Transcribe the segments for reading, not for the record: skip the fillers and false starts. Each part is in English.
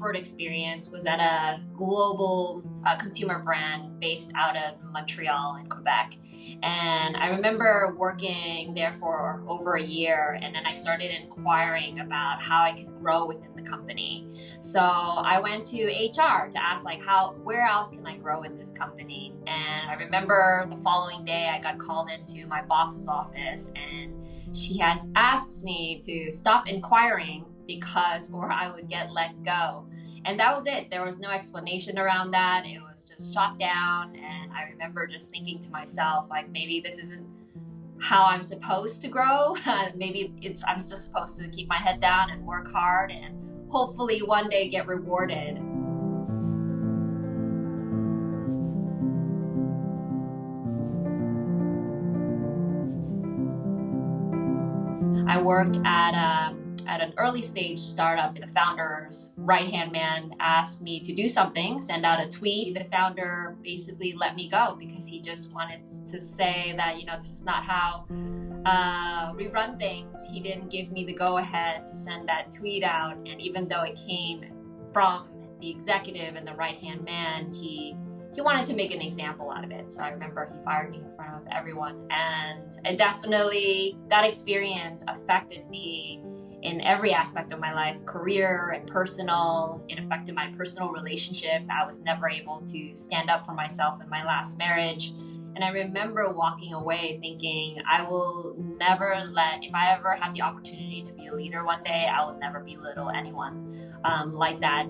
corporate experience was at a global consumer brand based out of Montreal in Quebec. And I remember working there for over a year, and then I started inquiring about how I could grow within the company. So I went to HR to ask where else can I grow in this company? And I remember the following day I got called into my boss's office, and she has asked me to stop inquiring or I would get let go. And that was it. There was no explanation around that. It was just shot down. And I remember just thinking to myself, maybe this isn't how I'm supposed to grow. Maybe I'm just supposed to keep my head down and work hard and hopefully one day get rewarded. I worked at an early stage startup. The founder's right-hand man asked me to do something, send out a tweet. The founder basically let me go because he just wanted to say that, this is not how we run things. He didn't give me the go-ahead to send that tweet out. And even though it came from the executive and the right-hand man, he wanted to make an example out of it. So I remember he fired me in front of everyone. And definitely that experience affected me in every aspect of my life, career and personal. It affected my personal relationship. I was never able to stand up for myself in my last marriage. And I remember walking away thinking, if I ever have the opportunity to be a leader one day, I will never belittle anyone like that.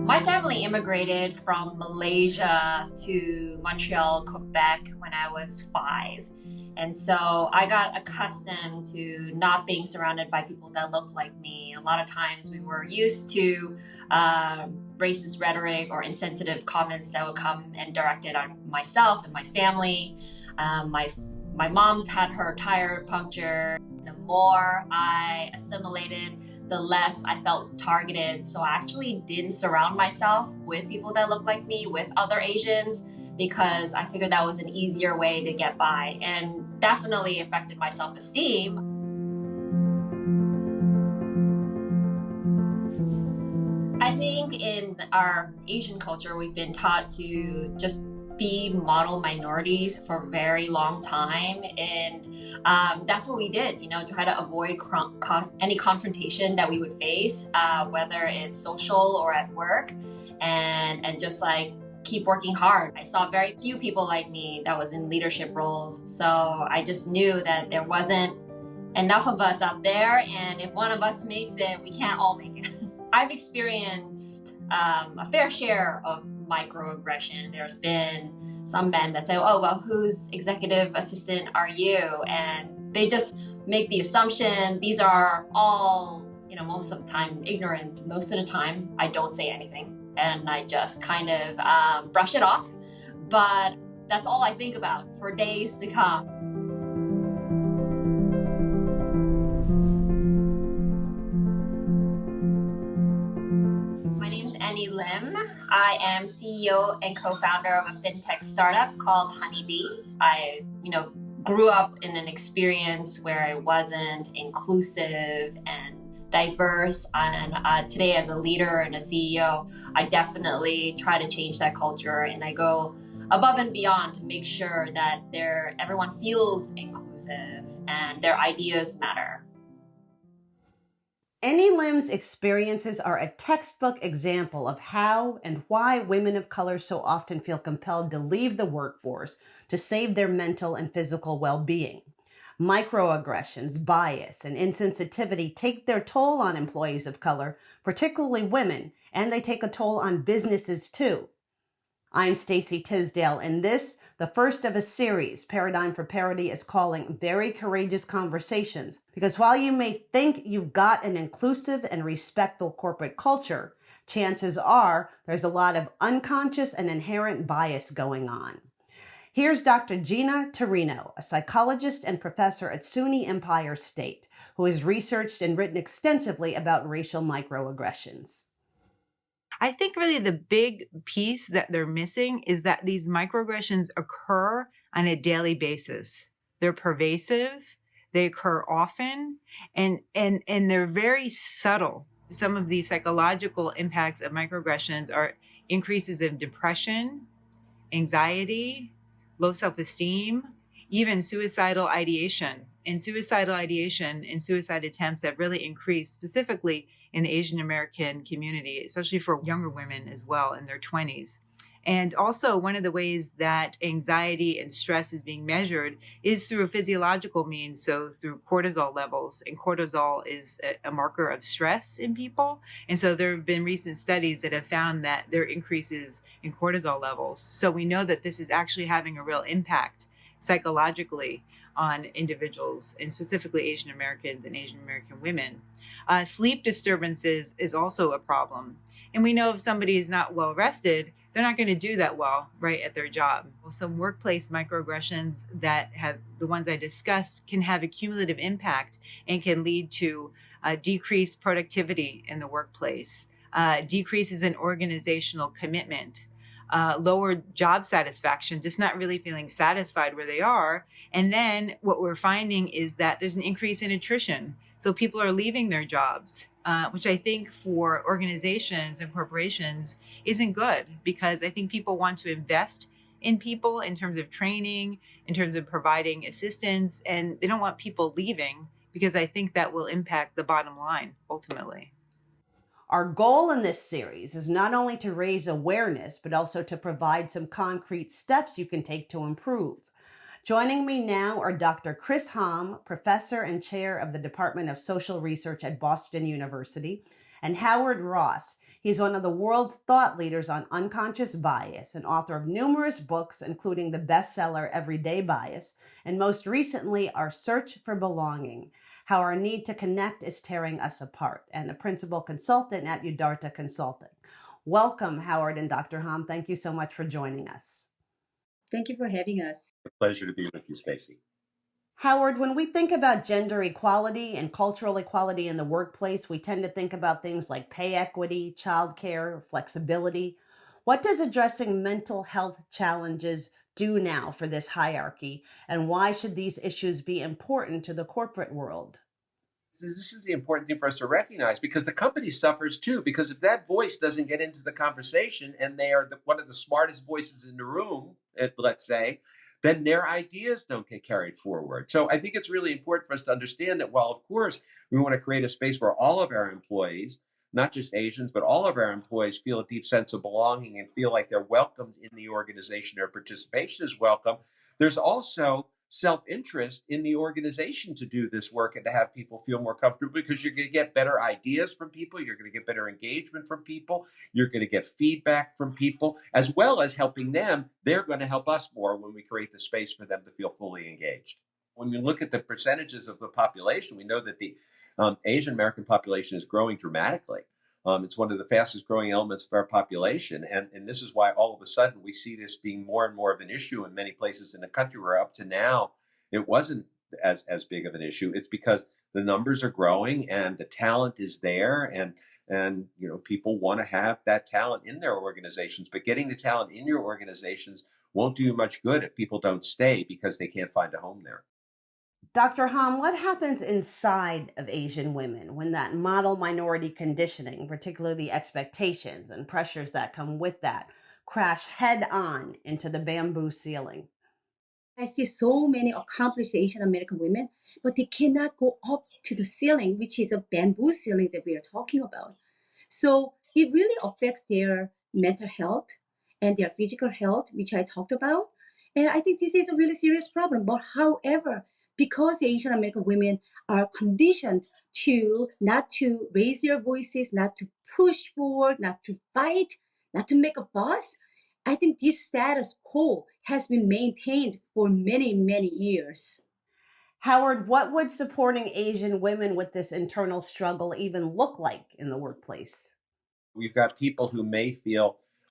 My family immigrated from Malaysia to Montreal, Quebec when I was 5. And so I got accustomed to not being surrounded by people that looked like me. A lot of times we were used to racist rhetoric or insensitive comments that would come and directed on myself and my family. My mom's had her tire punctured. The more I assimilated, the less I felt targeted. So I actually didn't surround myself with people that look like me, with other Asians, because I figured that was an easier way to get by, and definitely affected my self-esteem. I think in our Asian culture, we've been taught to just be model minorities for a very long time, and that's what we did, try to avoid any confrontation that we would face, whether it's social or at work, and just keep working hard. I saw very few people like me that was in leadership roles, so I just knew that there wasn't enough of us out there, and if one of us makes it, we can't all make it. I've experienced a fair share of microaggression. There's been some men that say, oh, well, whose executive assistant are you? And they just make the assumption these are all, most of the time ignorance. Most of the time, I don't say anything and I just kind of brush it off. But that's all I think about for days to come. Annie Lim. I am CEO and co-founder of a fintech startup called Honeybee. I, grew up in an experience where I wasn't inclusive and diverse, and today as a leader and a CEO, I definitely try to change that culture, and I go above and beyond to make sure that everyone feels inclusive and their ideas matter. Annie Lim's experiences are a textbook example of how and why women of color so often feel compelled to leave the workforce to save their mental and physical well-being. Microaggressions, bias, and insensitivity take their toll on employees of color, particularly women, and they take a toll on businesses too. I'm Stacey Tisdale, and this, the first of a series, Paradigm for Parity, is calling Very Courageous Conversations, because while you may think you've got an inclusive and respectful corporate culture, chances are there's a lot of unconscious and inherent bias going on. Here's Dr. Gina Torino, a psychologist and professor at SUNY Empire State, who has researched and written extensively about racial microaggressions. I think really the big piece that they're missing is that these microaggressions occur on a daily basis. they're pervasive, they occur often, and they're very subtle. Some of the psychological impacts of microaggressions are increases in depression, anxiety, low self-esteem, even suicidal ideation. And suicidal ideation and suicide attempts have really increased, specifically in the Asian American community, especially for younger women as well in their 20s. And also, one of the ways that anxiety and stress is being measured is through physiological means, so through cortisol levels. And cortisol is a marker of stress in people. And so there have been recent studies that have found that there are increases in cortisol levels. So we know that this is actually having a real impact psychologically on individuals, and specifically Asian Americans and Asian American women. Sleep disturbances is also a problem. And we know if somebody is not well rested, they're not going to do that well right at their job. Some workplace microaggressions that have the ones I discussed can have a cumulative impact and can lead to decreased productivity in the workplace, decreases in organizational commitment, lower job satisfaction, just not really feeling satisfied where they are. And then what we're finding is that there's an increase in attrition. So people are leaving their jobs, which I think for organizations and corporations isn't good, because I think people want to invest in people in terms of training, in terms of providing assistance, and they don't want people leaving, because I think that will impact the bottom line ultimately. Our goal in this series is not only to raise awareness, but also to provide some concrete steps you can take to improve. Joining me now are Dr. Chris Hom, professor and chair of the Department of Social Research at Boston University, and Howard Ross. He's one of the world's thought leaders on unconscious bias and author of numerous books, including the bestseller Everyday Bias, and most recently, Our Search for Belonging: How Our Need to Connect is Tearing Us Apart, and a principal consultant at Udarta Consulting. Welcome, Howard and Dr. Hom. Thank you so much for joining us. Thank you for having us. A pleasure to be with you, Stacy. Howard, when we think about gender equality and cultural equality in the workplace, we tend to think about things like pay equity, childcare, flexibility. What does addressing mental health challenges do now for this hierarchy, and why should these issues be important to the corporate world? This is the important thing for us to recognize, because the company suffers too. Because if that voice doesn't get into the conversation and they are one of the smartest voices in the room, let's say, then their ideas don't get carried forward. So I think it's really important for us to understand that while, of course, we want to create a space where all of our employees, not just Asians, but all of our employees feel a deep sense of belonging and feel like they're welcomed in the organization, their participation is welcome. There's also self-interest in the organization to do this work and to have people feel more comfortable, because you're going to get better ideas from people, you're going to get better engagement from people, you're going to get feedback from people, as well as helping them. They're going to help us more when we create the space for them to feel fully engaged. When we look at the percentages of the population, we know that the Asian American population is growing dramatically. It's one of the fastest growing elements of our population. And this is why all of a sudden we see this being more and more of an issue in many places in the country, where up to now it wasn't as big of an issue. It's because the numbers are growing and the talent is there, and people want to have that talent in their organizations. But getting the talent in your organizations won't do you much good if people don't stay because they can't find a home there. Dr. Hom, what happens inside of Asian women when that model minority conditioning, particularly the expectations and pressures that come with that, crash head on into the bamboo ceiling? I see so many accomplished Asian American women, but they cannot go up to the ceiling, which is a bamboo ceiling that we are talking about. So it really affects their mental health and their physical health, which I talked about. And I think this is a really serious problem. But however, because Asian American women are conditioned to not to raise their voices, not to push forward, not to fight, not to make a fuss, I think this status quo has been maintained for many, many years. Howard, what would supporting Asian women with this internal struggle even look like in the workplace? We've got people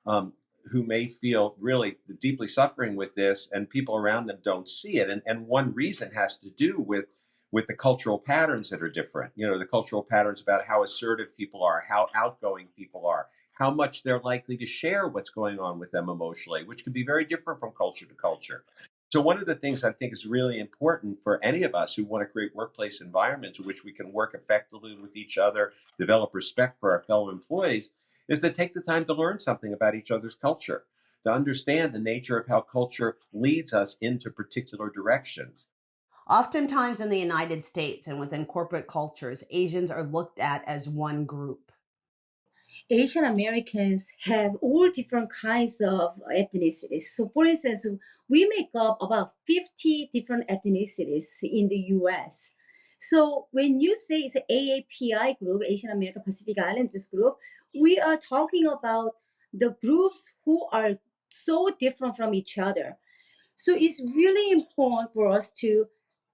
um, who may feel really deeply suffering with this, and people around them don't see it. And one reason has to do with the cultural patterns that are different. The cultural patterns about how assertive people are, how outgoing people are, how much they're likely to share what's going on with them emotionally, which can be very different from culture to culture. So one of the things I think is really important for any of us who want to create workplace environments in which we can work effectively with each other, develop respect for our fellow employees, is to take the time to learn something about each other's culture, to understand the nature of how culture leads us into particular directions. Oftentimes in the United States and within corporate cultures, Asians are looked at as one group. Asian Americans have all different kinds of ethnicities. So, for instance, we make up about 50 different ethnicities in the US. So, when you say it's an AAPI group, Asian American Pacific Islanders group, we are talking about the groups who are so different from each other. So, it's really important for us to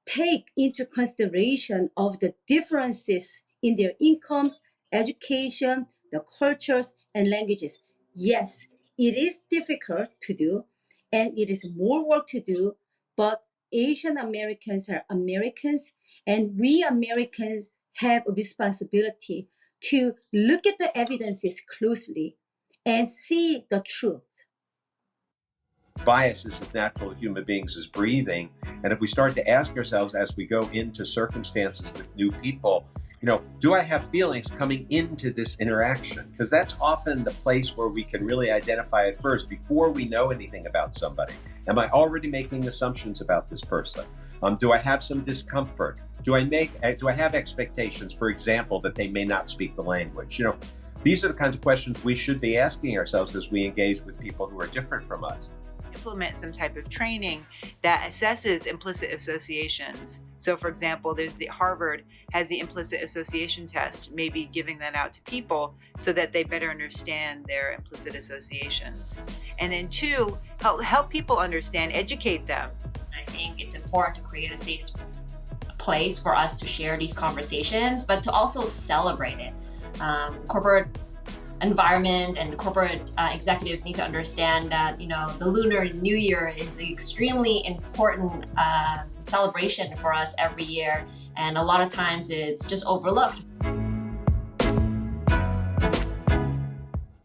take into consideration of the differences in their incomes, education, the cultures and languages. Yes, it is difficult to do and it is more work to do, but Asian Americans are Americans and we Americans have a responsibility to look at the evidences closely and see the truth. Biases as natural human beings is breathing. And if we start to ask ourselves as we go into circumstances with new people, do I have feelings coming into this interaction? Because that's often the place where we can really identify it first before we know anything about somebody. Am I already making assumptions about this person? Do I have some discomfort? Do I have expectations, for example, that they may not speak the language? These are the kinds of questions we should be asking ourselves as we engage with people who are different from us. Implement some type of training that assesses implicit associations. So for example, Harvard has the implicit association test, maybe giving that out to people so that they better understand their implicit associations. And then 2, help people understand, educate them. I think it's important to create a safe place for us to share these conversations, but to also celebrate it. Corporate environment and corporate executives need to understand that the Lunar New Year is an extremely important celebration for us every year, and a lot of times it's just overlooked.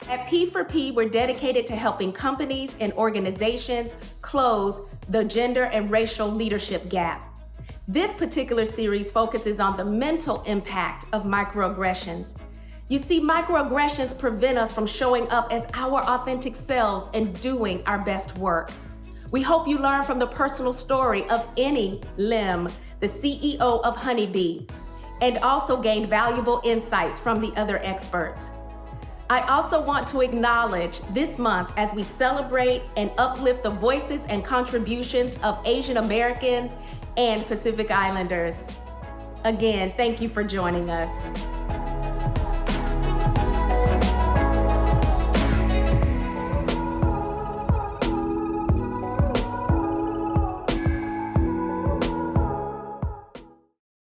At P4P, we're dedicated to helping companies and organizations close the gender and racial leadership gap. This particular series focuses on the mental impact of microaggressions. You see, microaggressions prevent us from showing up as our authentic selves and doing our best work. We hope you learn from the personal story of Annie Lim, the CEO of Honeybee, and also gain valuable insights from the other experts. I also want to acknowledge this month as we celebrate and uplift the voices and contributions of Asian Americans and Pacific Islanders. Again, thank you for joining us.